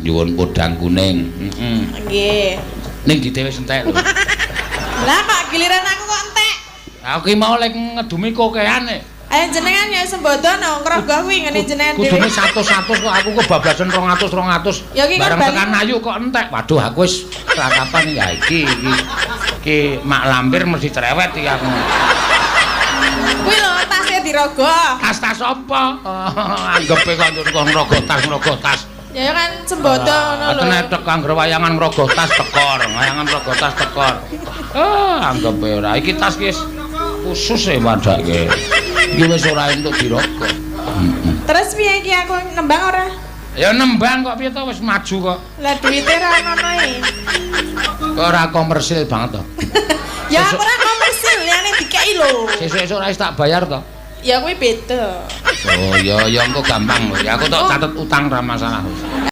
nyuwun podang kuning. Nggih. Ning ditewe entek lho. Lah kok giliran aku kok entek. Aku ki mau lek ngedumi kokean nek. Ayo jenengan ya sembodo nongkrong kuwi ngene jenengan dhewe. Kudune 100 kok aku kebablasan 200. Ya ki bareng kan tekan ayu kok entek. Waduh aku wis rakapan ya iki mak lampir mesti cerewet iki aku. Kuwi lho tasnya dirogoh. Tas apa? Anggepe kok ngrogoh tas. Ya kan sembodo ngono lho. Tenetek kanggo wayangan ngrogoh tas tekor, wayangan ngrogoh tas tekor. Anggepe ora iki tas wis khusus e padake. Iki wis ora entuk dirogoh. Terus piye iki aku nembang ora? Ya nembang kok piye to wis maju kok. Lah duwite ra ngono e. Ora komersil banget to. Ya aku ora komersil liyane dikeki lho. Sesuk-esuk ora wis tak bayar to. Ya kuwi beda. Oh ya engko gampang lho. Ya aku tok catet utang ra masalah.